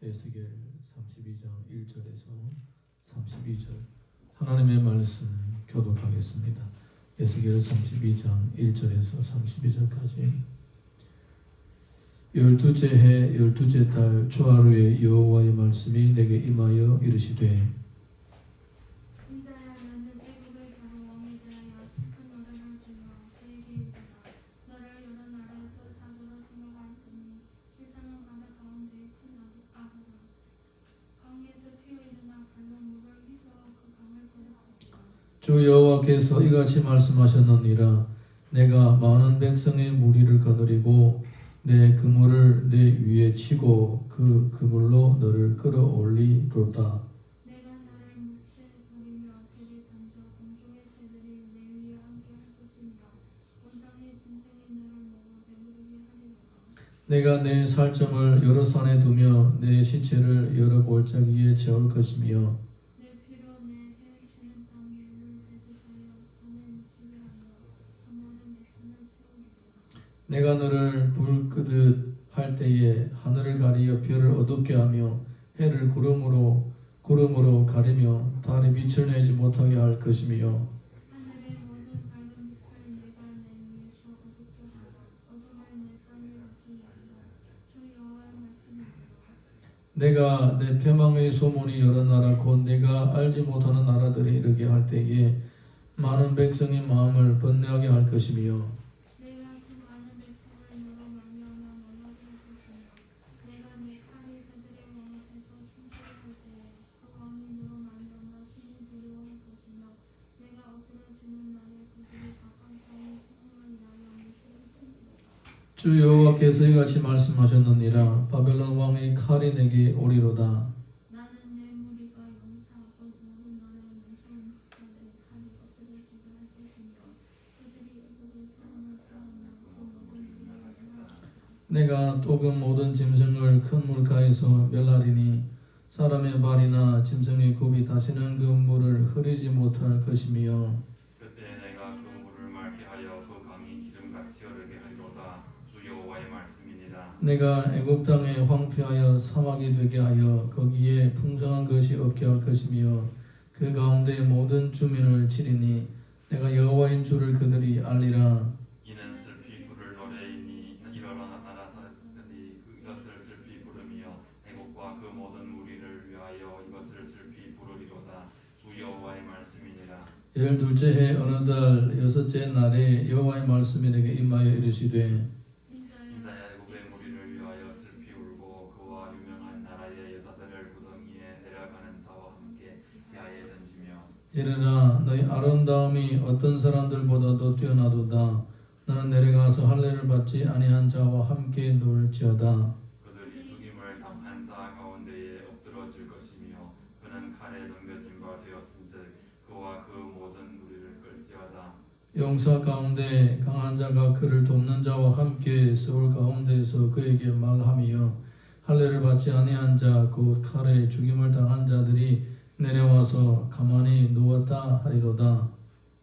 에스겔 32장 1절에서 32절 하나님의 말씀 교독하겠습니다. 에스겔 32장 1절에서 32절까지 12째 해 12째 달 초하루에 여호와의 말씀이 내게 임하여 이르시되 주 여호와께서 이같이 말씀하셨느니라. 내가 많은 백성의 무리를 거느리고 내 그물을 내 위에 치고 그 그물로 너를 끌어올리로다. 내가 너를 묻게 부리며 배를 던져 공중의 새들이 내 위에 함께 할 것이며 온 땅의 짐승이 너를 먹어 배부르게 하리로다. 내가 내 살점을 여러 산에 두며 내 시체를 여러 골짜기에 채울 것이며 내 피로 내 헤엄치는 땅에 물 배듯하여 산에 묻히게 하여 그 모든 백성을 채우리로다. 내가 너를 불 끄듯 할 때에 하늘을 가리어 별을 어둡게 하며 해를 구름으로 가리며 달이 빛을 내지 못하게 할 것이며 하늘의 모든 밝은 빛을 내가 내 위에서 어둡게 하고 어둠을 내 땅에 없게 하리라. 주 여호와의 말씀이니라. 내가 내 패망의 소문이 여러 나라 곧 내가 알지 못하는 나라들에 이르게 할 때에 많은 백성의 마음을 번뇌하게 할 것이며 내가 그 많은 백성을 너로 말미암아 놀라게 할 것이며 내가 네 칼이 그들의 왕앞에서 춤추게 할 때에 그 왕이 너로 말미암아 심히 두려워할 것이며 내가 엎드러지는 날에 그들이 각각 자기 생명을 위하여 무시를 품리로다. 주 여호와께서 이같이 말씀하셨느니라. 바벨론 왕의 칼이 내게 오리로다. 나는 내 무리가 용사하고 모든 나라의 무서운 국가들의 칼이 엎드러지게 할 것이며 그들이 애굽의 사람을 떠나며 그 모든 무리를 멸하리로다. 내가 또 그 모든 짐승을 큰 물가에서 멸하리니 사람의 발이나 짐승의 굽이 다시는 그 물을 흐리지 못할 것이며 그때 내가 그 물을 맑게 하여 그 강이 기름같이 흐르게 하리로다. 주 여호와의 말씀이니라. 내가 애굽 땅에 황폐하여 사막이 되게 하여 거기에 풍성한 것이 없게 할 것이며 그 가운데 모든 주민을 치리니 내가 여호와인 줄을 그들이 알리라. 이는 슬피 부를 노래이니 이러나 나라들이 이것을 슬피 부르며 애국과 그 모든 무리를 위하여 이것을 슬피 부르리로다. 주 여호와의 말씀이니라. 12째 해 어느 달 여섯째 날에 여호와의 말씀이 내게 임하여 이르시되 인자야 애국의 무리를 위하여 슬피 울고 그와 유명한 나라의 여자들을 구덩이에 내려가는 자와 함께 지하에 던지며 이르라. 너희 아름다움이 어떤 사람들보다도 뛰어나도다. 너는 내려가서 할례를 받지 아니한 자와 함께 놀지어다. 그들이 죽임을 당한 자 가운데에 엎드러질 것이며 그는 칼에 넘겨진 바 되었은즉 그와 그 모든 무리를 끌지어다. 용사 가운데 강한 자가 그를 돕는 자와 함께 서울 가운데에서 그에게 말하며 할례를 받지 아니한 자 곧 칼에 죽임을 당한 자들이 내려와서 가만히 누웠다 하리로다.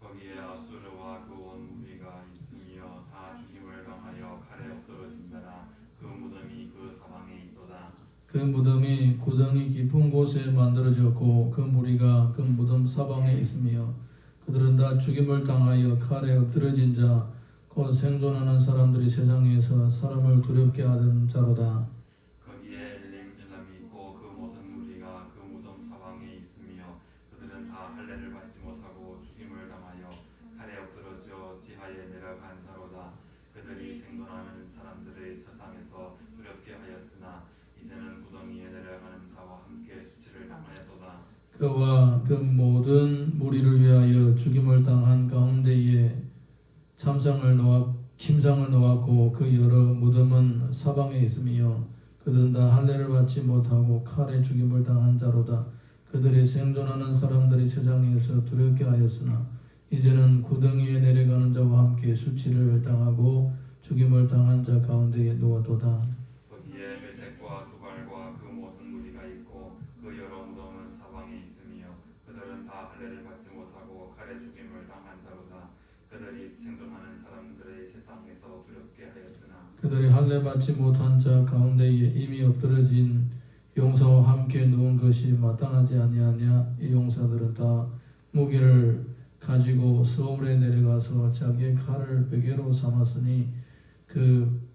거기에 아수르와 그 온 무리가 있으며 다 죽임을 당하여 칼에 엎드러진 자라. 그 무덤이 그 사방에 있도다. 그 무덤이 구덩이 깊은 곳에 만들어졌고 그 무리가 그 무덤 사방에 있으며 그들은 다 죽임을 당하여 칼에 엎드러진 자 곧 생존하는 사람들이 세상에서 사람을 두렵게 하던 자로다. 거기에 엘람이 있고 그 모든 무리가 그 무덤 사방에 있으며 그들은 다 할례를 받지 못하고 죽임을 당하여 칼에 엎드러져 지하에 내려간 자로다. 그들이 생존하는 사람들의 세상에서 두렵게 하였으나 이제는 구덩이에 내려가는 자와 함께 수치를 당하였도다. 그와 그 모든 무리를 위하여 죽임을 당한 가운데에 침상을 놓았고 그 여러 무덤은 사방에 있으며 그들은 다 할례를 받지 못하고 칼에 죽임을 당한 자로다. 그들이 생존하는 사람들이 세상에서 두렵게 하였으나 이제는 구덩이에 내려가는 자와 함께 수치를 당하고 죽임을 당한 자 가운데에 누웠도다. 거기에 메섹과 두발과 그 모든 무리가 있고 그 여러 무덤은 사방에 있으며 그들은 다 할례를 받지 못하고 칼에 죽임을 당한 자로다. 그들이 생존하는 사람들의 세상에서 두렵게 하였으나 그들이 할례 받지 못한 자 가운데에 이미 엎드러진 용사와 함께 누운 것이 마땅하지 아니하냐. 이 용사들은 다 무기를 가지고 서울에 내려가서 자기의 칼을 베개로 삼았으니 그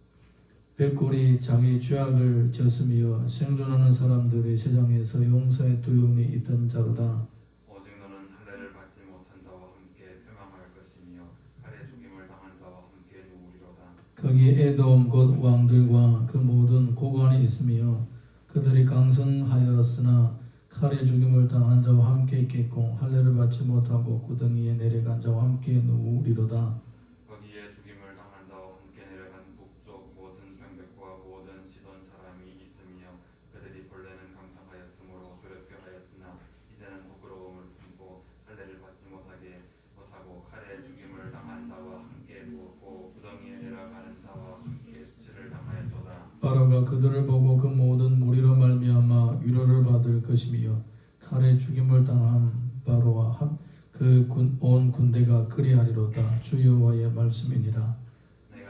백골이 자기 죄악을 졌으며 생존하는 사람들의 세상에서 용사의 두려움이 있던 자로다. 오직 너는 할례를 받지 못한 자와 함께 패망할 것이며 칼에 죽임을 당한 자와 함께 누우리로다. 거기 에돔 곧 왕들과 그 모든 고관이 있으며 그들이 강성하였으나 칼에 죽임을 당한 자와 함께 있겠고 할례를 받지 못하고 구덩이에 내려간 자와 함께 누우리로다. 거기에 죽임을 당한 자와 함께 내려간 북쪽 모든 병백과 모든 시돈 사람이 있으며 그들이 본래는 강성하였으므로 두렵게 하였으나 이제는 부끄러움을 품고 할례를 받지 못하고 칼에 죽임을 당한 자와 함께 누웠고 구덩이에 내려가는 자와 함께 수치를 당하였도다. 바로가 그들을 보고 그 모든 무리로 말미암아 위로를 받을 것이며 칼에 죽임을 당한 바로와 그 온 군대가 그리하리로다. 주 여호와의 말씀이니라.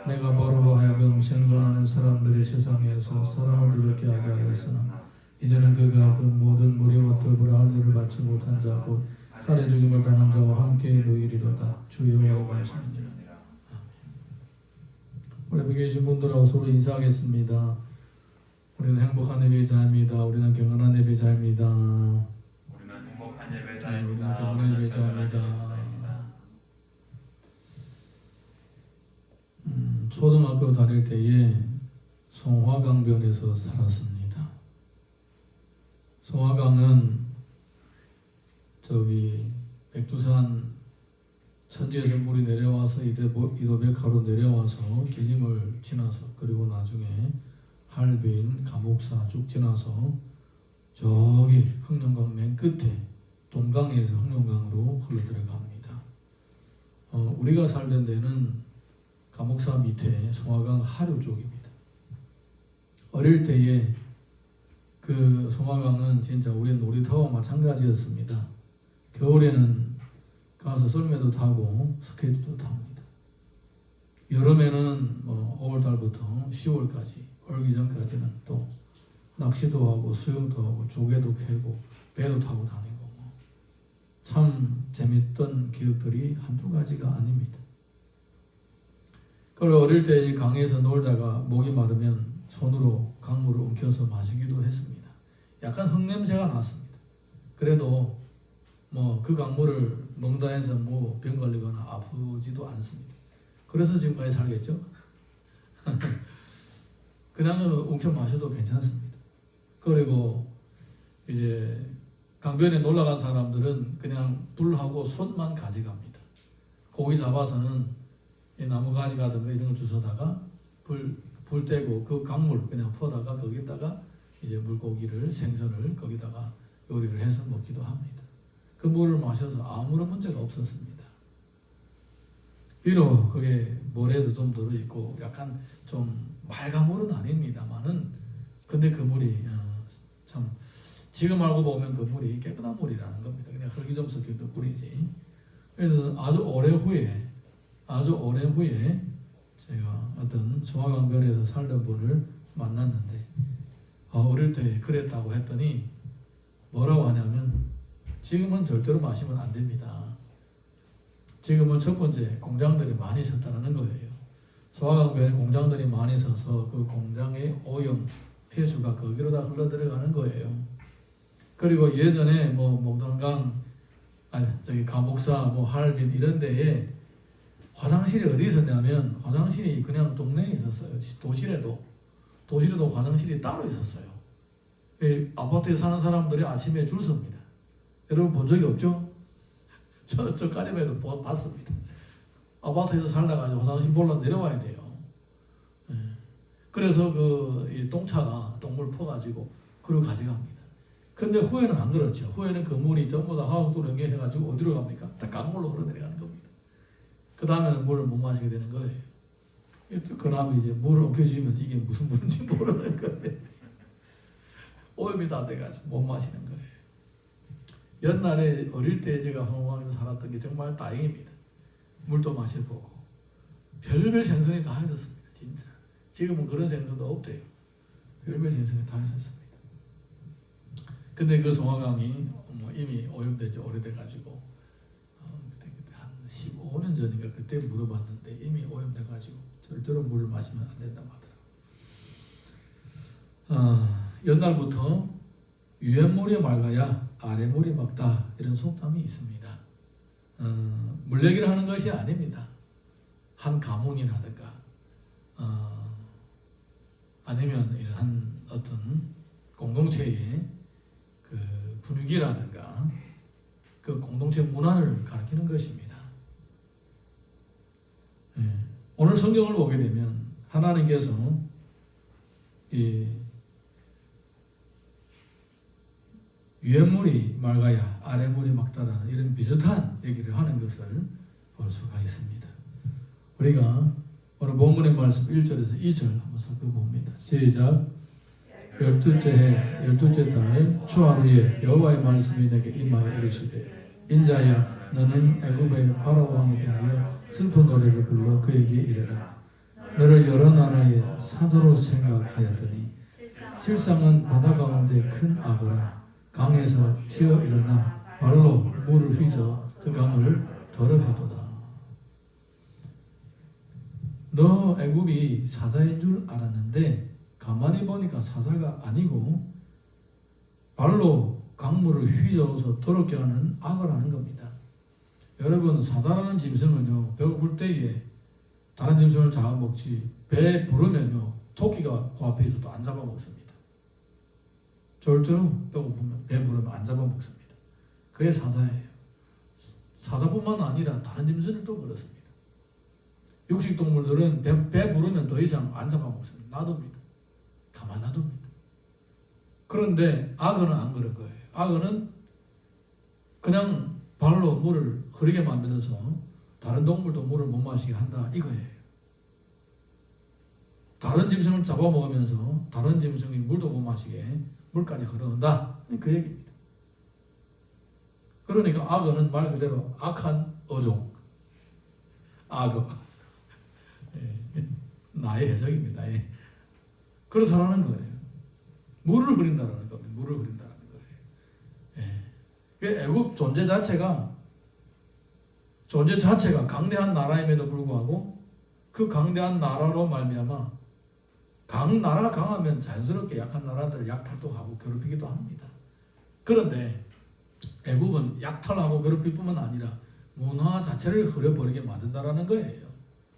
내가 바로로 하여금 생존하는 사람들의 세상에서 사람을 두렵게 하게 하였으나 이제는 그가 그 모든 무리와 더불어 할례를 받지 못한 자 곧 칼에 죽임을 당한 자와 함께 누이리로다. 주 여호와의 말씀이니라. 우리 옆에 계신 분들하고 서로 인사하겠습니다. 우리는 행복한 예배자입니다. 우리는 경건한 예배자입니다. 우리는 행복한 우리는 예배자입니다. 경건한 예배자입니다. 초등학교 다닐 때에 송화강변에서 살았습니다. 송화강은 저기 백두산 천지에서 물이 내려와서 이도백화로 내려와서 길림을 지나서 그리고 나중에 할빈, 감옥사 쭉 지나서 저기 흑룡강 맨 끝에 동강에서 흑룡강으로 흘러들어갑니다. 우리가 살던 데는 감옥사 밑에 송화강 하류 쪽입니다. 어릴 때에 그 송화강은 진짜 우리 놀이터와 마찬가지였습니다. 겨울에는 가서 썰매도 타고 스케이트도 탑니다. 여름에는 5월달부터 10월까지 얼기 전까지는 또 낚시도 하고 수영도 하고 조개도 캐고 배도 타고 다니고 참 재밌던 기억들이 한두 가지가 아닙니다. 그리고 어릴 때 이 강에서 놀다가 목이 마르면 손으로 강물을 움켜서 마시기도 했습니다. 약간 흙냄새가 났습니다. 그래도 그 강물을 먹다 해서 병 걸리거나 아프지도 않습니다. 그래서 지금까지 살겠죠? 그냥 웅켜 마셔도 괜찮습니다. 그리고 이제 강변에 놀러 간 사람들은 그냥 불하고 솥만 가져갑니다. 고기 잡아서는 이 나무 가지 같은 거 이런 거 주워다가 불 떼고 그 강물 그냥 퍼다가 거기다가 이제 물고기를 생선을 거기다가 요리를 해서 먹기도 합니다. 그 물을 마셔서 아무런 문제가 없었습니다. 비록 그게 모래도 좀 들어있고 약간 좀 맑은 물은 아닙니다만은 근데 그 물이 참 지금 알고 보면 그 물이 깨끗한 물이라는 겁니다. 그냥 흙이 좀 섞였던 물이지. 그래서 아주 오래 후에 제가 어떤 송화강변에서 살던 분을 만났는데 어릴 때 그랬다고 했더니 뭐라고 하냐면 지금은 절대로 마시면 안 됩니다. 지금은 첫 번째 공장들이 많이 섰다는 거예요. 송화강변에 공장들이 많이 서서 그 공장의 오염 폐수가 거기로 다 흘러 들어가는 거예요. 그리고 예전에 목동강 감옥사 할빈 이런 데에 화장실이 어디 있었냐면 화장실이 그냥 동네에 있었어요. 도시에도 화장실이 따로 있었어요. 아파트에 사는 사람들이 아침에 줄 섭니다. 여러분 본 적이 없죠? 저까지만 해도 봤습니다. 아파트에서 살다가 화장실 보러 내려와야 돼요. 그래서 이 똥차가 똥물 퍼가지고 그리고 가져갑니다. 근데 후에는 안 그렇죠. 후에는 그 물이 전부 다 하우스로 연결해가지고 어디로 갑니까? 다 강물로 흘러내려가는 겁니다. 그 다음에는 물을 못 마시게 되는 거예요. 그 다음에 이제 물을 옮겨주면 이게 무슨 물인지 모르는 거예요. 오염이 다 돼가지고 못 마시는 거예요. 옛날에 어릴 때 제가 홍항에서 살았던 게 정말 다행입니다. 물도 마셔보고 별별 생선이 다 있었습니다. 진짜. 지금은 그런 생선도 없대요. 별별 생선이 다 있었습니다. 근데 그 송화강이 이미 오염된 지 오래돼가지고 그때 한 15년 전인가 그때 물어봤는데 이미 오염돼가지고 절대로 물을 마시면 안 된다고 하더라고요. 옛날부터 위에물이 맑아야 아래물이 맑다 이런 속담이 있습니다. 물 얘기를 하는 것이 아닙니다. 한 가문이라든가 아니면 이런 어떤 공동체의 그 분위기라든가 그 공동체 문화를 가리키는 것입니다. 오늘 성경을 보게 되면 하나님께서 이 위에물이 맑아야 아래물이 맑다라는 이런 비슷한 얘기를 하는 것을 볼 수가 있습니다. 우리가 오늘 본문의 말씀 1절에서 2절 한번 살펴봅니다. 시작. 12째 해 12째 달 초하루에 여호와의 말씀이 내게 임하여 이르시되 인자야 너는 애굽의 바로 왕에 대하여 슬픈 노래를 불러 그에게 이르라. 너를 여러 나라의 사자로 생각하였더니 실상은 바다 가운데 큰 악어라. 강에서 튀어 일어나 발로 물을 휘저 그 강을 더럽히도다. 너 애굽이 사자인 줄 알았는데 가만히 보니까 사자가 아니고 발로 강물을 휘저어서 더럽게 하는 악어라는 겁니다. 여러분 사자라는 짐승은요 배고플 때에 다른 짐승을 잡아먹지 배 부르면요 토끼가 그 앞에 있어도 안 잡아먹습니다. 절대로 배고프면 배 부르면 안 잡아먹습니다. 그게 사자예요. 사자뿐만 아니라 다른 짐승들도 그렇습니다. 육식동물들은 배 부르면 더 이상 안 잡아먹습니다. 놔둡니다. 가만 놔둡니다. 그런데 악어는 안 그런 거예요. 악어는 그냥 발로 물을 흐르게 만들어서 다른 동물도 물을 못 마시게 한다 이거예요. 다른 짐승을 잡아먹으면서 다른 짐승이 물도 못 마시게 물까지 흐르는다 그 얘기입니다. 그러니까 악어는 말 그대로 악한 어종 악어 나의 해석입니다. 그렇다라는 거예요. 물을 흐린다라는 겁니다. 물을 흐린다라는 거예요. 애굽 존재 자체가 강대한 나라임에도 불구하고 그 강대한 나라로 말미암아 나라가 강하면 자연스럽게 약한 나라들을 약탈도 괴롭히기도 합니다. 그런데 애굽은 약탈하고 괴롭힐 뿐만 아니라 문화 자체를 흐려버리게 만든다라는 거예요.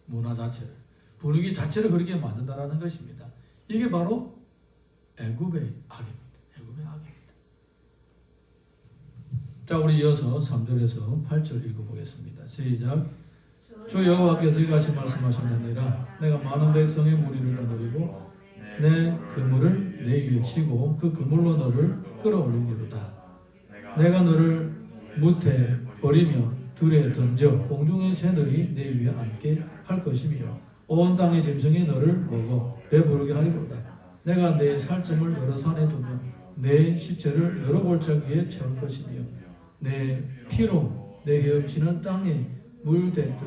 문화 자체를. 분위기 자체를 흐리게 만든다라는 것입니다. 이게 바로 애굽의 악입니다. 애굽의 악입니다. 자, 우리 이어서 3절에서 8절 읽어보겠습니다. 시작. 주 여호와께서 이같이 말씀하셨느니라. 내가 많은 백성의 무리를 거느리고 내 그물을 내 위에 치고 그 그물로 너를 끌어올리리로다. 내가 너를 무태 버리며 들에 던져 공중의 새들이 내 위에 앉게 할 것이며 온 땅의 짐승이 너를 먹어 배부르게 하리로다. 내가 내 살점을 여러 산에 두며 내 시체를 여러 골짜기 위에 채울 것이며 내 피로 내 헤엄치는 땅에 물대듯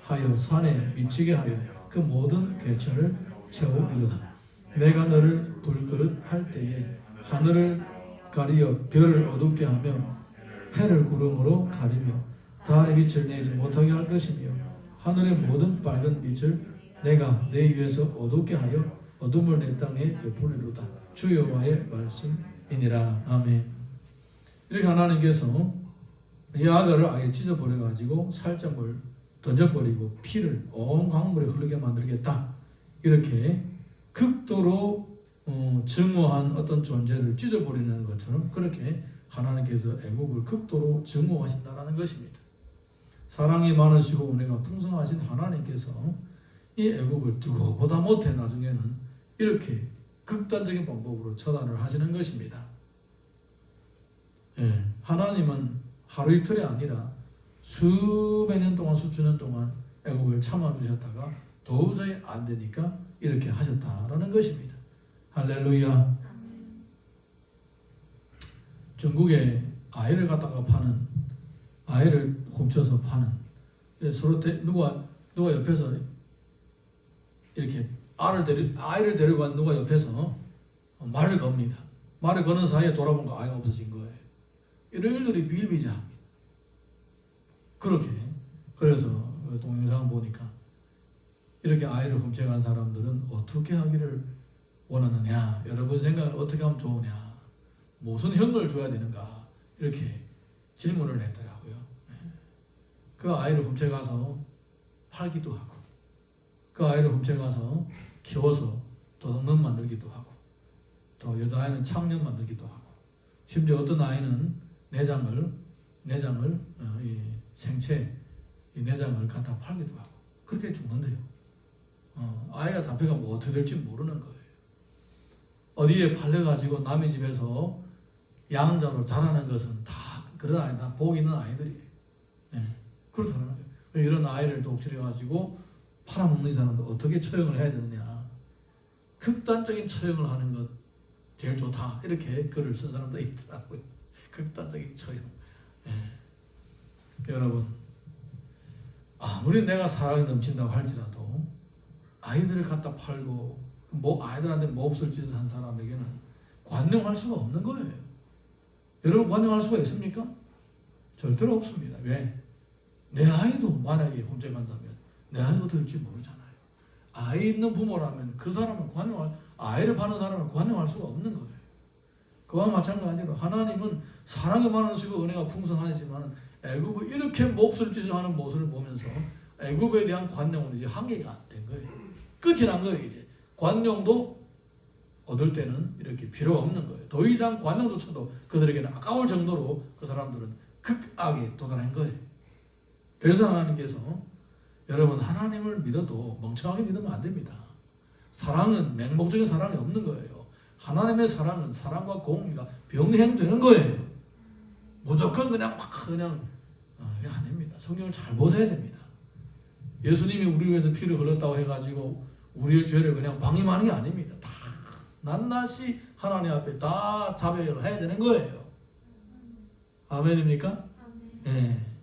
하여 산에 미치게 하여 그 모든 개천을 채우리로다. 내가 너를 불그릇 할 때에 하늘을 가리어 별을 어둡게 하며 해를 구름으로 가리며 달의 빛을 내지 못하게 할 것이며 하늘의 모든 빨간 빛을 내가 내 위에서 어둡게 하여 어둠을 내 땅에 베풀리로다. 주 여호와의 말씀이니라. 아멘. 이렇게 하나님께서 이 악어를 아예 찢어버려가지고 살점을 던져버리고 피를 온 강물에 흐르게 만들겠다. 이렇게 극도로 증오한 어떤 존재를 찢어버리는 것처럼 그렇게 하나님께서 애국을 극도로 증오하신다라는 것입니다. 사랑이 많으시고 은혜가 풍성하신 하나님께서 이 애국을 두고 보다 못해 나중에는 이렇게 극단적인 방법으로 처단을 하시는 것입니다. 하나님은 하루 이틀이 아니라 수백 년 동안 수천 년 동안 애국을 참아주셨다가 도저히 안 되니까 이렇게 하셨다라는 것입니다. 할렐루야. 중국에 아이를 갖다가 파는, 아이를 훔쳐서 파는, 서로 누가 옆에서 이렇게 아이를 데리고 간 누가 옆에서 말을 겁니다. 말을 거는 사이에 돌아보니까 아이가 없어진 거예요. 이런 일들이 비일비재합니다. 그렇게 그래서 그 동영상 보니까 이렇게 아이를 훔쳐간 사람들은 어떻게 하기를 원하느냐, 여러분 생각은 어떻게 하면 좋으냐, 무슨 형을 줘야 되는가, 이렇게 질문을 했더라고요. 그 아이를 훔쳐가서 팔기도 하고, 그 아이를 훔쳐가서 키워서 도둑놈 만들기도 하고, 또 여자아이는 창녀 만들기도 하고, 심지어 어떤 아이는 내장을 이 생체 이 내장을 갖다 팔기도 하고 그렇게 죽는데요. 아이가 잡혀가 뭐 어떻게 될지 모르는 거예요. 어디에 팔려가지고 남의 집에서 양자로 자라는 것은 다 그런 아이다, 복 있는 아이들이에요. 그렇다는 거예요. 이런 아이를 독출해가지고 팔아먹는 사람도 어떻게 처형을 해야 되느냐, 극단적인 처형을 하는 것 제일 좋다, 이렇게 글을 쓴 사람도 있더라고요. 극단적인 처형. 여러분, 아무리 내가 사랑이 넘친다고 할지라도 아이들을 갖다 팔고 아이들한테 몹쓸 짓을 한 사람에게는 관용할 수가 없는 거예요. 여러분, 관용할 수가 있습니까? 절대로 없습니다. 왜? 내 아이도 만약에 훔쳐간다면 내 아이도 될지 모르잖아요. 아이 있는 부모라면 그 사람을 아이를 파는 사람을 관용할 수가 없는 거예요. 그와 마찬가지로 하나님은 사랑이 많으시고 은혜가 풍성하지만 애굽을 이렇게 몹쓸 짓을 하는 모습을 보면서 애굽에 대한 관용은 이제 한계가 된 거예요. 끝이 난 거예요. 이제 관용도 얻을 때는 이렇게 필요 없는 거예요. 더 이상 관용조차도 그들에게는 아까울 정도로 그 사람들은 극악에 도달한 거예요. 그래서 하나님께서 여러분, 하나님을 믿어도 멍청하게 믿으면 안 됩니다. 사랑은 맹목적인 사랑이 없는 거예요. 하나님의 사랑은 사랑과 공의가 병행되는 거예요. 무조건 그냥 아닙니다. 성경을 잘 보셔야 됩니다. 예수님이 우리 위해서 피를 흘렸다고 해가지고 우리의 죄를 그냥 방임하는 게 아닙니다. 다 낱낱이 하나님 앞에 다 자백을 해야 되는 거예요. 아멘입니까? 네.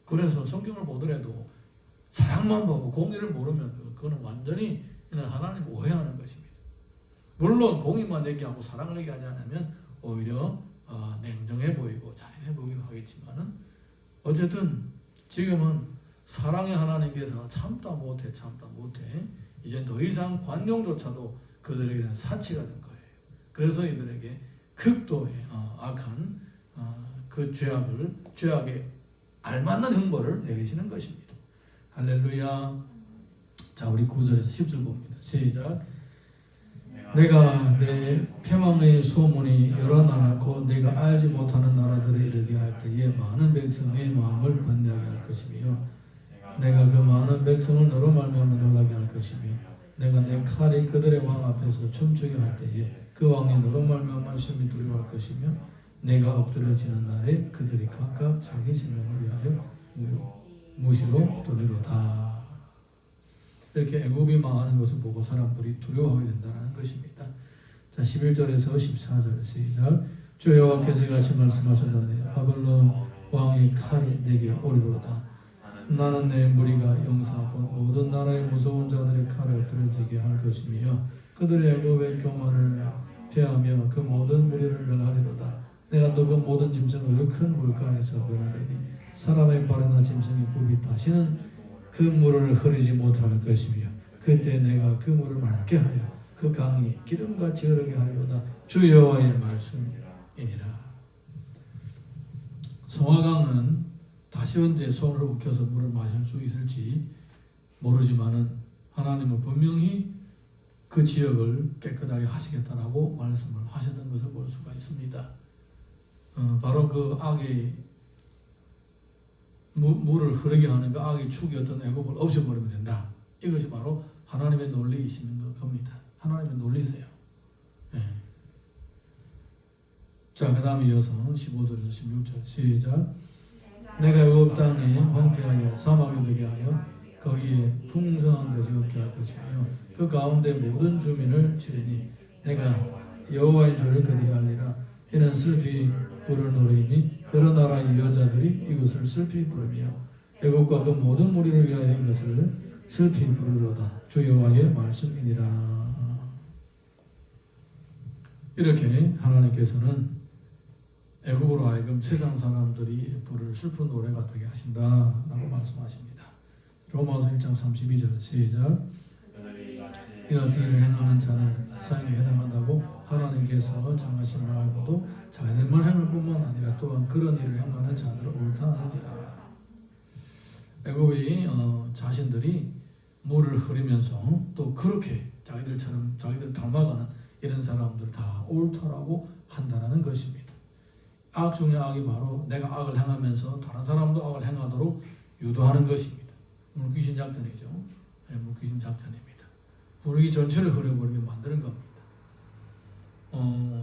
그래서 성경을 보더라도 사랑만 보고 공의를 모르면 그거는 완전히 하나님을 오해하는 것입니다. 물론 공의만 얘기하고 사랑을 얘기하지 않으면 오히려 냉정해 보이고 잔인해 보이기도 하겠지만은 어쨌든 지금은 사랑의 하나님께서 참다 못해 이제 더 이상 관용조차도 그들에게는 사치가 된 거예요. 그래서 이들에게 극도의 악한 그 죄악에 알맞는 형벌을 내리시는 것입니다. 할렐루야. 자, 우리 9절에서 10절 봅니다. 시작. 내가 내 패망의 소문이 여러 나라 곧 내가 알지 못하는 나라들에 이르게 할 때에 많은 백성의 마음을 번뇌하게 할 것이며 내가 그 많은 백성을 너로 말미암아 놀라게 할 것이며 내가 내 칼이 그들의 왕 앞에서 춤추게 할 때에 그 왕이 너로 말미암아 심히 두려워할 것이며 내가 엎드려지는 날에 그들이 각각 자기 생명을 위하여 무시로 돌리로다. 이렇게 애굽이 망하는 것을 보고 사람들이 두려워하게 된다는 것입니다. 자, 11절에서 14절 시작. 주 여호와께서 이같이 말씀하셨노니 바벨론 왕의 칼이 내게 오리로다. 나는 내 무리가 용사하고 모든 나라의 무서운 자들의 칼에 엎드려지게 할 것이며 그들의 애굽의 교만을 피하며 그 모든 무리를 멸하리로다. 내가 또 그 모든 짐승을 큰 물가에서 멸하리니 사람의 발이나 짐승의 굽이 다시는 그 물을 흐르지 못할 것이며 그때 내가 그 물을 맑게 하여 그 강이 기름같이 흐르게 하리로다. 주 여호와의 말씀이니라. 송화강은 다시 언제 손을 움켜서 물을 마실 수 있을지 모르지만은 하나님은 분명히 그 지역을 깨끗하게 하시겠다라고 말씀을 하셨던 것을 볼 수가 있습니다. 바로 그 악의 물을 흐르게 하는 그 악의 축이었던 애굽을 없애버리면 된다. 이것이 바로 하나님의 논리이시는 겁니다. 하나님의 논리세요. 네. 자, 그 다음에 이어서 15절에서 16절 시작. 내가 애굽 땅에 황폐하여 사막이 되게 하여 거기에 풍성한 것이 없게 할 것이며 그 가운데 모든 주민을 치리니 내가 여호와인 줄을 그들이 알리라. 이는 슬피 부를 노래이니 여러 나라의 여자들이 이것을 슬피 부르며 애굽과 그 모든 무리를 위하여 이것을 슬피 부르로다. 주 여호와의 말씀이니라. 이렇게 하나님께서는 애굽으로 하여금 세상 사람들이 부를 슬픈 노래가 되게 하신다라고 말씀하십니다. 로마서 1장 32절 시작. 이 같은 일을 행하는 자는 사형에 해당한다고 하나님께서 정하신 말 알고도 자기들만 행할 뿐만 아니라 또한 그런 일을 행하는 자들을 옳다 하느니라. 애굽이 자신들이 물을 흐리면서 또 그렇게 자기들처럼 자기들 닮아가는 이런 사람들 다 옳다라고 한다는 것입니다. 악 중에 악이 바로 내가 악을 행하면서 다른 사람도 악을 행하도록 유도하는 것입니다. 물귀신 작전이죠. 물귀신 작전입니다. 분위기 전체를 흐려버리게 만드는 겁니다.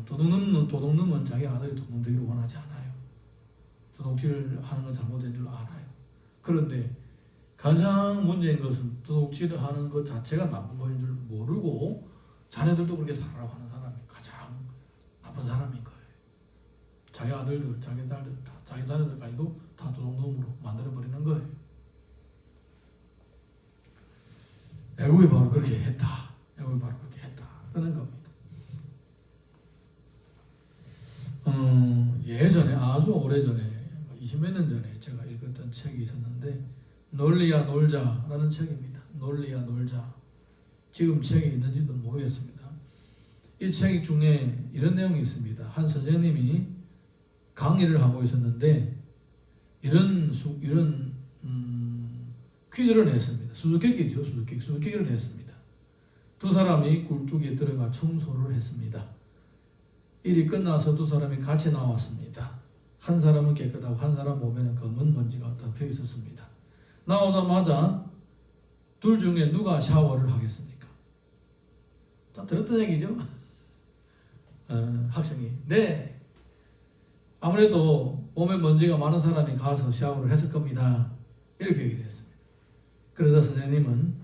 도둑놈은 자기 아들이 도둑되기를 원하지 않아요. 도둑질을 하는 건 잘못된 줄 알아요. 그런데 가장 문제인 것은 도둑질을 하는 것 자체가 나쁜 것인 줄 모르고 자네들도 그렇게 살아라고 하는 사람이 가장 나쁜 사람인 거예요. 자기 아들들, 자기 딸들, 자기 자녀들까지도 다 도둑놈으로 만들어버리는 거예요. 애굽이 바로 그렇게 했다. 애굽이 바로 그렇게 했다. 그러는 겁니다. 예전에 아주 오래전에 20몇 년 전에 제가 읽었던 책이 있었는데 논리야 놀자라는 책입니다. 논리야 놀자. 지금 책이 있는지도 모르겠습니다. 이 책 중에 이런 내용이 있습니다. 한 선생님이 강의를 하고 있었는데 이런 퀴즈를 냈습니다. 수수께끼죠. 수수께끼를 냈습니다. 두 사람이 굴뚝에 들어가 청소를 했습니다. 일이 끝나서 두 사람이 같이 나왔습니다. 한 사람은 깨끗하고 한 사람 몸에는 검은 먼지가 덮여 있었습니다. 나오자마자 둘 중에 누가 샤워를 하겠습니까? 다 들었던 얘기죠? 학생이 네, 아무래도 몸에 먼지가 많은 사람이 가서 샤워를 했을 겁니다. 이렇게 얘기를 했습니다. 그래서 선생님은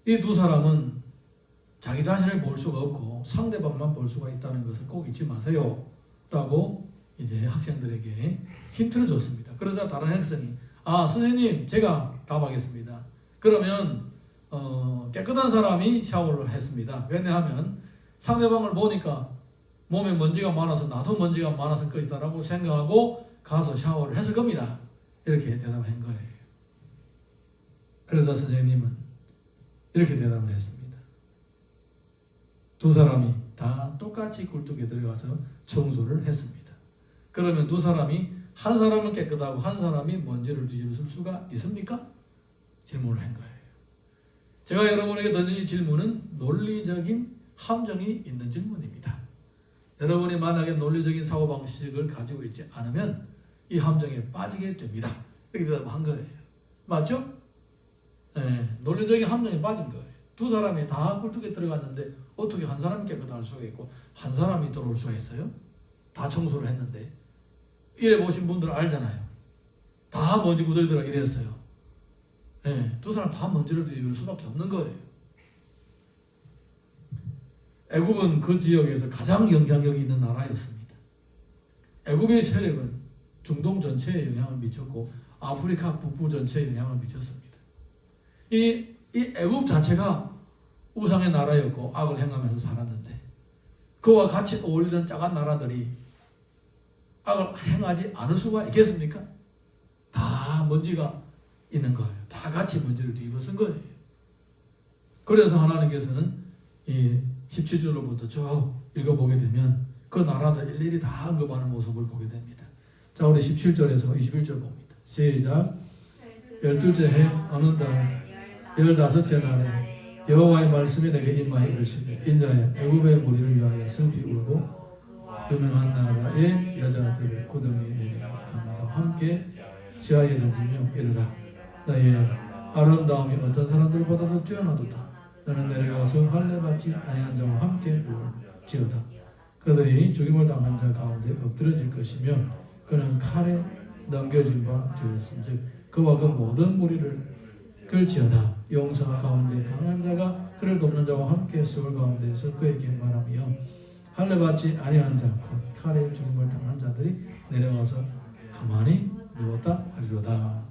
이 두 사람은 자기 자신을 볼 수가 없고 상대방만 볼 수가 있다는 것을 꼭 잊지 마세요 라고 이제 학생들에게 힌트를 줬습니다. 그러자 다른 학생이 선생님 제가 답하겠습니다. 그러면 깨끗한 사람이 샤워를 했습니다. 왜냐하면 상대방을 보니까 몸에 먼지가 많아서 나도 먼지가 많았을 것이다 라고 생각하고 가서 샤워를 했을 겁니다. 이렇게 대답을 한 거예요. 그러자 선생님은 이렇게 대답을 했습니다. 두 사람이 다 똑같이 굴뚝에 들어가서 청소를 했습니다. 그러면 두 사람이 한 사람은 깨끗하고 한 사람이 먼지를 뒤집을 수가 있습니까? 질문을 한 거예요. 제가 여러분에게 던진 질문은 논리적인 함정이 있는 질문입니다. 여러분이 만약에 논리적인 사고방식을 가지고 있지 않으면 이 함정에 빠지게 됩니다. 이렇게 대답한 거예요. 맞죠? 네, 논리적인 함정에 빠진 거예요. 두 사람이 다 굴뚝에 들어갔는데 어떻게 한 사람이 깨끗할 수가 있고 한 사람이 들어올 수가 있어요? 다 청소를 했는데. 이래 보신 분들 알잖아요. 다 먼지 구덩이들아 이랬어요. 네, 두 사람 다 먼지를 뒤집을 수밖에 없는 거예요. 애굽은 그 지역에서 가장 영향력이 있는 나라였습니다. 애굽의 세력은 중동 전체에 영향을 미쳤고 아프리카 북부 전체에 영향을 미쳤습니다. 이 애굽 자체가 우상의 나라였고 악을 행하면서 살았는데 그와 같이 어울리는 작은 나라들이 악을 행하지 않을 수가 있겠습니까? 다 먼지가 있는 거예요. 다 같이 먼지를 뒤집어 쓴 거예요. 그래서 하나님께서는 이 17절로부터 쭉 읽어보게 되면 그 나라들 일일이 다 언급하는 모습을 보게 됩니다. 자, 우리 17절에서 21절 봅니다. 시작. 12째 해 어느 달 15째 날에 여호와의 말씀이 내게 임하여 이르시되 인자야 애굽의 무리를 위하여 슬피 울고 유명한 나라의 여자들을 구덩이에 내려 가는 자와 함께 지하에 던지며 이르라 너의 아름다움이 어떤 사람들보다도 뛰어나도다. 너는 내려가서 할례받지 아니한 자와 함께 누울지어다. 그들이 죽임을 당한 자 가운데 엎드려질 것이며 그는 칼에 넘겨진 바 되었은즉 그와 그 모든 무리를 끌지어다. 용사 가운데 강한 자가 그를 돕는 자와 함께 수월 가운데서 그에게 말하며 할례받지 아니한 자 곧 칼에 죽임을 당한 자들이 내려와서 가만히 누웠다 하리로다.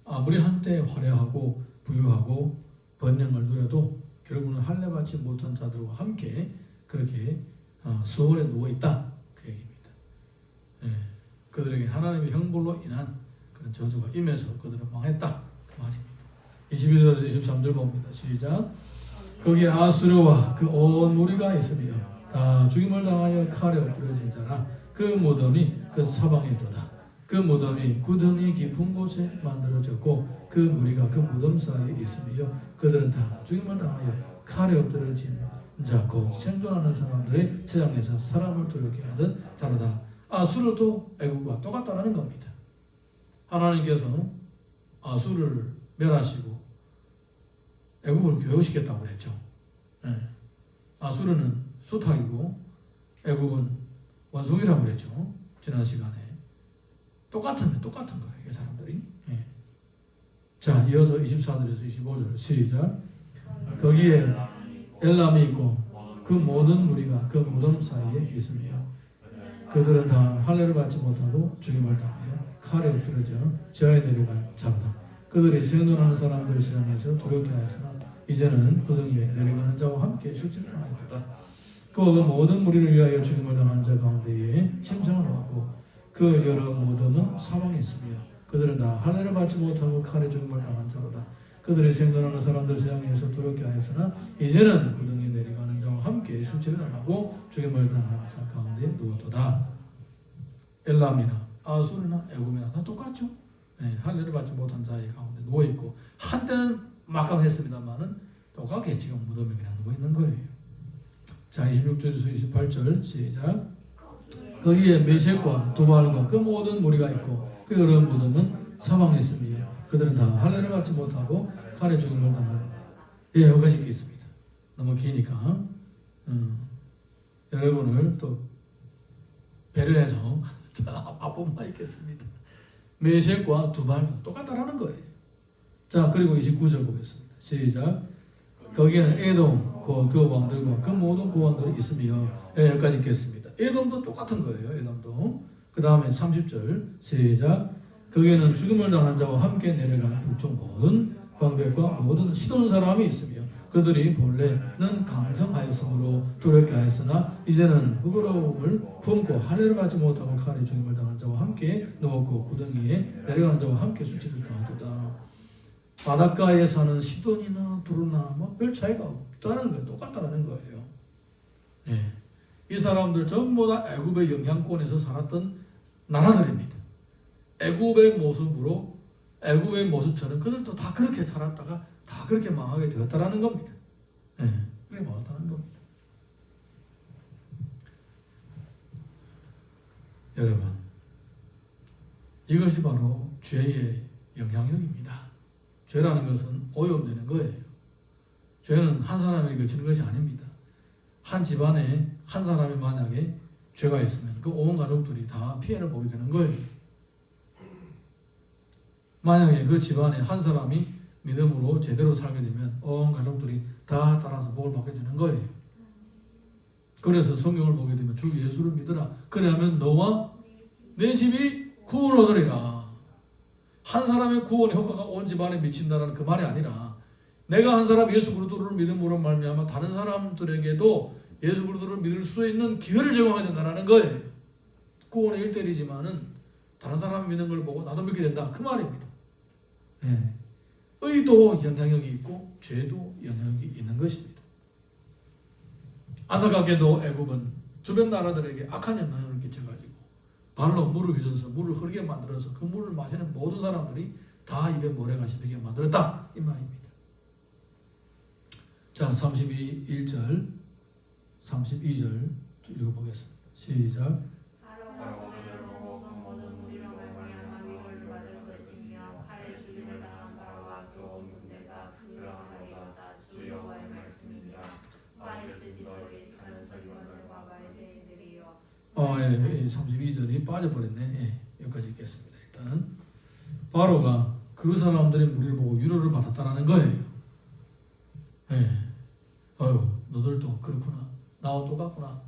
아무리 한때 화려하고 부유하고 번영을 누려도 결국은 할례 받지 못한 자들과 함께 그렇게 수월에 누워 있다 그 얘기입니다. 예, 그들에게 하나님의 형벌로 인한 그런 저주가 임해서 그들은 망했다 그 말입니다. 22절에서 23절 봅니다. 시작. 거기에 아수르와 그 온 무리가 있으며 다 죽임을 당하여 칼에 엎드려진 자라. 그 무덤이 그 사방에 도다. 그 무덤이 구덩이 깊은 곳에 만들어졌고 그 무리가 그 무덤 사이에 있으며 그들은 다 죽임을 당하여 칼에 엎드려진 자고 생존하는 사람들의 세상에서 사람을 두렵게 하던 자로다. 아수르도 애국과 똑같다는 겁니다. 하나님께서 아수르를 멸하시고 애국을 교육시켰다고 그랬죠. 네. 아수르는 수탉이고 애국은 원숭이라고 그랬죠. 지난 시간에 똑같은 거예요. 이 사람들이. 네. 자, 이어서 24절에서 25절 시작. 거기에 엘람이 있고 그 모든 무리가 그 무덤 사이에 있으며 그들은 다 할례를 받지 못하고 죽임을 당하여 칼에 엎드려져 지하에 내려갈 자로다. 그들이 생존하는 사람들을 시장에서 두렵게 하였으나 이제는 구덩이에 내려가는 자와 함께 실질당하였다. 그와 그 모든 무리를 위하여 죽임을 당한 자 가운데에 심장을 놓았고 그 여러 무덤은 사방에 있으며 그들은 다 할례를 받지 못하고 칼에 죽임을 당한 자로다. 그들이 생존하는 사람들 세상에서 두렵게 하였으나 이제는 구덩이에 내려가는 자와 함께 수치를 당하고 죽임을 당한 자 가운데 누웠도다. 엘람이나 아수르나 애굽이나 다 똑같죠. 네, 할례를 받지 못한 자의 가운데 누워있고 한때는 막강했습니다만은 똑같게 지금 무덤에 그냥 누워있는 거예요. 자, 26절에서 28절 시작. 거기에 메섹과 두발과 그 모든 무리가 있고 그 여러 무덤은 사방에 있으며 그들은 다 할례를 받지 못하고 칼에 죽임을 당한 여기까지 있겠습니다. 너무 기니까 여러분을 또 배려해서 앞부분만 읽겠습니다. 메섹과 두발 똑같다라는 거예요. 자, 그리고 29절 보겠습니다. 시작. 거기에는 에돔 그 왕들과 그 모든 고원들이 있으며 여기까지 읽겠습니다. 에돔도 똑같은 거예요. 에돔도. 그 다음에 30절 시작. 거기에는 죽음을 당한 자와 함께 내려간 북쪽 모든 방백과 모든 시돈 사람이 있으며 그들이 본래는 강성하였으므로 두렵게 하였으나 이제는 부끄러움을 품고 할례를 받지 못하고 칼에 죽임을 당한 자와 함께 누웠고 구덩이에 내려가는 자와 함께 수치를 당하도다. 바닷가에 사는 시돈이나 두루나 별 차이가 없다는 거예요. 똑같다는 거예요. 네. 이 사람들 전부 다 애굽의 영향권에서 살았던 나라들입니다. 애굽의 모습으로 애굽의 모습처럼 그들도 다 그렇게 살았다가 다 그렇게 망하게 되었다라는 겁니다. 네. 그렇게 망했다는 겁니다. 여러분, 이것이 바로 죄의 영향력입니다. 죄라는 것은 오염되는 거예요. 죄는 한 사람에게 그치는 것이 아닙니다. 한 집안에 한 사람이 만약에 죄가 있으면 그 온 가족들이 다 피해를 보게 되는 거예요. 만약에 그 집안에 한 사람이 믿음으로 제대로 살게 되면 온 가족들이 다 따라서 복을 받게 되는 거예요. 그래서 성경을 보게 되면 주 예수를 믿으라. 그래야면 너와 내 집이 구원을 얻으리라. 한 사람의 구원의 효과가 온 집안에 미친다는 그 말이 아니라 내가 한 사람 예수 그리스도를 믿음으로 말미암아 다른 사람들에게도 예수 그리스도를 믿을 수 있는 기회를 제공하게 된다는 거예요. 구원의 일대리지만은 다른 사람 믿는 걸 보고 나도 믿게 된다 그 말입니다. 네. 의도 영향력이 있고 죄도 영향력이 있는 것입니다. 안타깝게도 애굽은 주변 나라들에게 악한 영향을 끼쳐가지고 발로 물을 휘저어서 물을 흐르게 만들어서 그 물을 마시는 모든 사람들이 다 입에 모래가 씹히게 만들었다 이 말입니다. 자, 32절 32절 읽어보겠습니다. 시작. 예, 32절이 빠져버렸네. 예, 여기까지 읽겠습니다. 일단 바로가 그 사람들의 무리를 보고 위로를 받았다라는 거예요. 예, 아유 너들도 그렇구나. 나와 똑같구나.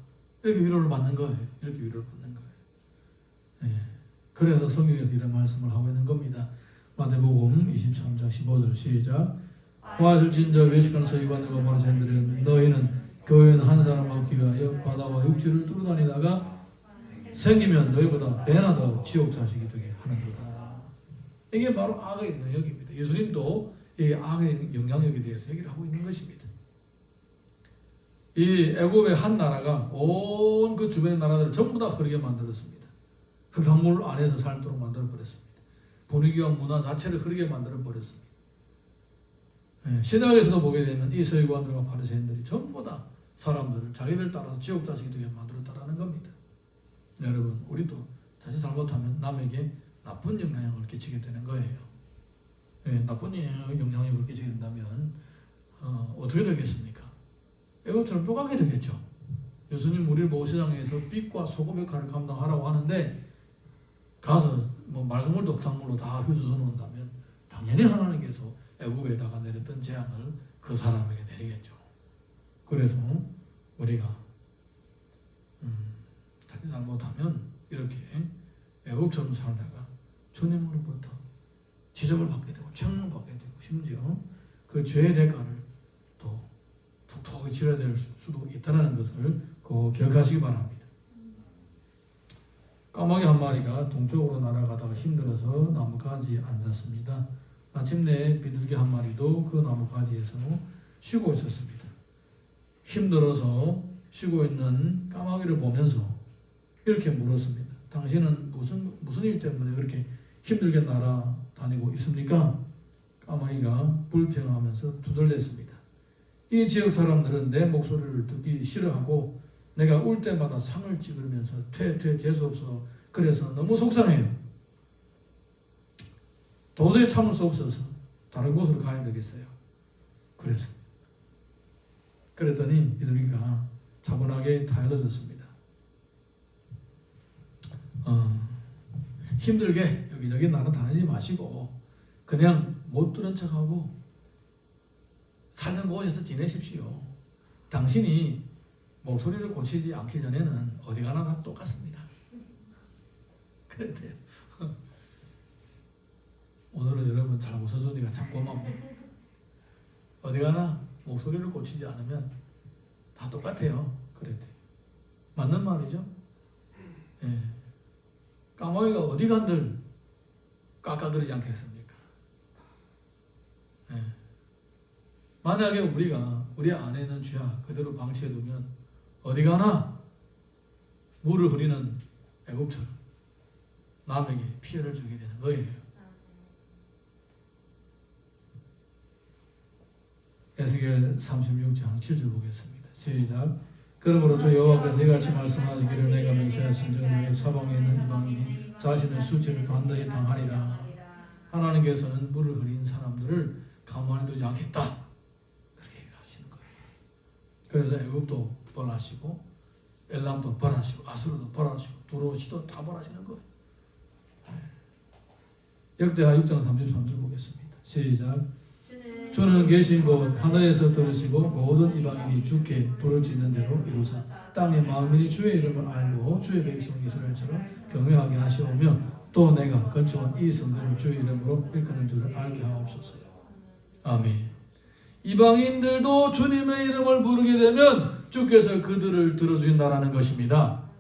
이렇게 위로를 받는 거예요. 이렇게 위로를 받는 거예요. 예, 그래서 성경에서 이런 말씀을 하고 있는 겁니다. 마태복음 23장 15절 시작. 화실 진저 외식하는 서기관들과 바리새인들은 너희는 교회는 한 사람 얻기 위하여 바다와 육지를 뚫어다니다가 생기면 너희보다 배나 더 지옥 자식이 되게 하는도다. 이게 바로 악의 영향력입니다. 예수님도 이 악의 영향력에 대해서 얘기를 하고 있는 것입니다. 이 애굽의 한 나라가 온 그 주변의 나라들을 전부 다 흐리게 만들었습니다. 흙탕물 안에서 살도록 만들어 버렸습니다. 분위기와 문화 자체를 흐리게 만들어 버렸습니다. 신약에서도 보게 되면 이 서기관들과 바리새인들이 전부 다 사람들을 자기들 따라서 지옥 자식이 되게 만들었다라는 겁니다. 여러분, 우리도 자칫 잘못하면 남에게 나쁜 영향을 끼치게 되는 거예요. 나쁜 영향력을 끼치게 된다면 어떻게 되겠습니까? 애굽처럼 똑같게 되겠죠. 예수님 우리를 보고 세상에서 빛과 소금의 역할을 감당하라고 하는데 가서 뭐 맑은 물도 흙탕물로 다 휘저어 놓는다면 당연히 하나님께서 애굽에다가 내렸던 재앙을 그 사람에게 내리겠죠. 그래서 우리가 자칫 잘못하면 이렇게 애굽처럼 살다가 주님으로부터 지적을 받게 되고 책망받게 되고 심지어 그 죄의 대가를 또 톡톡히 치러야 될 수도 있다는 것을 꼭 기억하시기 바랍니다. 까마귀 한 마리가 동쪽으로 날아가다가 힘들어서 나뭇가지에 앉았습니다. 마침내 비둘기 한 마리도 그 나뭇가지에서 쉬고 있었습니다. 힘들어서 쉬고 있는 까마귀를 보면서 이렇게 물었습니다. 당신은 무슨 일 때문에 그렇게 힘들게 날아다니고 있습니까? 까마귀가 불평하면서 두들댔습니다. 이 지역 사람들은 내 목소리를 듣기 싫어하고 내가 울 때마다 상을 찌르면서 재수없어 그래서 너무 속상해요. 도저히 참을 수 없어서 다른 곳으로 가야 되겠어요. 그랬더니 비둘기가 차분하게 타일러졌습니다. 힘들게 여기저기 날아다니지 마시고 그냥 못 들은 척하고 사는 곳에서 지내십시오. 당신이 목소리를 고치지 않기 전에는 어디 가나 다 똑같습니다. 그랬대요. 오늘은 여러분 잘 웃어주니까 참 고맙네요. 어디 가나 목소리를 고치지 않으면 다 똑같아요. 그랬대요. 맞는 말이죠. 예. 까마귀가 어디 간들 깎아그리지 않겠습니까? 예. 만약에 우리가 우리 안에 있는 죄악 그대로 방치해두면 어디 가나 물을 흐리는 애굽처럼 남에게 피해를 주게 되는 거예요. 에스겔 36장 7절 보겠습니다. 시작. 그러므로 주 여호와께서 이같이 말씀하시기를 내가 맹세하신 즉 너희 사방에 있는 이방인이 자신의 수치를 반드시 당하리라. 하나님께서는 물을 흐린 사람들을 가만히 두지 않겠다. 그렇게 얘기하시는 거예요. 그래서 애굽도 벌하시고 엘람도 벌하시고 아수르도 벌하시고 두로시도 다 벌하시는 거예요. 역대하 6장 33절 보겠습니다. 시작. 주는 계신 곳 하늘에서 들으시고 모든 이방인이 주께 불을 짓는 대로 이루사 땅의 만민이 주의 이름을 알고 주의 백성 이스라엘처럼 경외하게 하시오며 또 내가 건축한 이 성전을 주의 이름으로 일컫는 줄을 알게 하옵소서. 아멘. 이방인들도 주님의 이름을 부르게 되면 주께서 그들을 들어주신다라는 것입니다.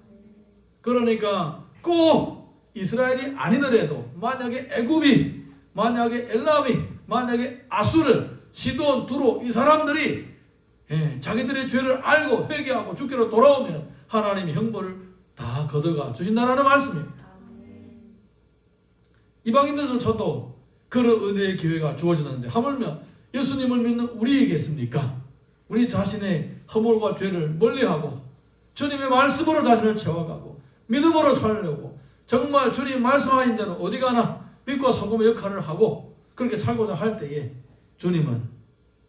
그러니까 꼭 이스라엘이 아니더라도 만약에 애굽이, 만약에 엘람이, 만약에 아수르, 시돈, 두로 이 사람들이 자기들의 죄를 알고 회개하고 주께로 돌아오면 하나님이 형벌을 다 걷어가 주신다라는 말씀입니다. 이방인들조차도 그런 은혜의 기회가 주어지는데 하물며 예수님을 믿는 우리이겠습니까? 우리 자신의 허물과 죄를 멀리하고 주님의 말씀으로 자신을 채워가고 믿음으로 살려고 정말 주님 말씀하신 대로 어디 가나 빛과 소금의 역할을 하고 그렇게 살고자 할 때에 주님은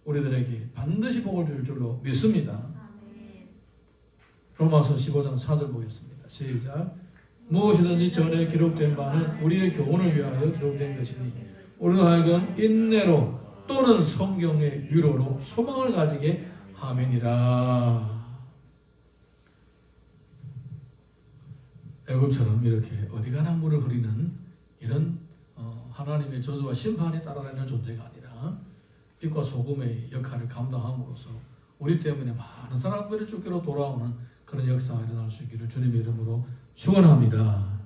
우리들에게 반드시 복을 줄 줄로 믿습니다. 로마서 15장 4절 보겠습니다. 시작. 무엇이든지 전에 기록된 바는 우리의 교훈을 위하여 기록된 것이니 우리로 하여금 인내로 또는 성경의 위로로 소망을 가지게 함이니라. 애굽처럼 이렇게 어디 가나 물을 흐리는 이런 하나님의 저주와 심판에 따라다니는 존재가 아니라 빛과 소금의 역할을 감당함으로써 우리 때문에 많은 사람들이 주께로 돌아오는 그런 역사가 일어날 수 있기를 주님의 이름으로 축원합니다.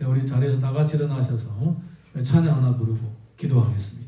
우리 자리에서 다 같이 일어나셔서 찬양 하나 부르고 기도하겠습니다.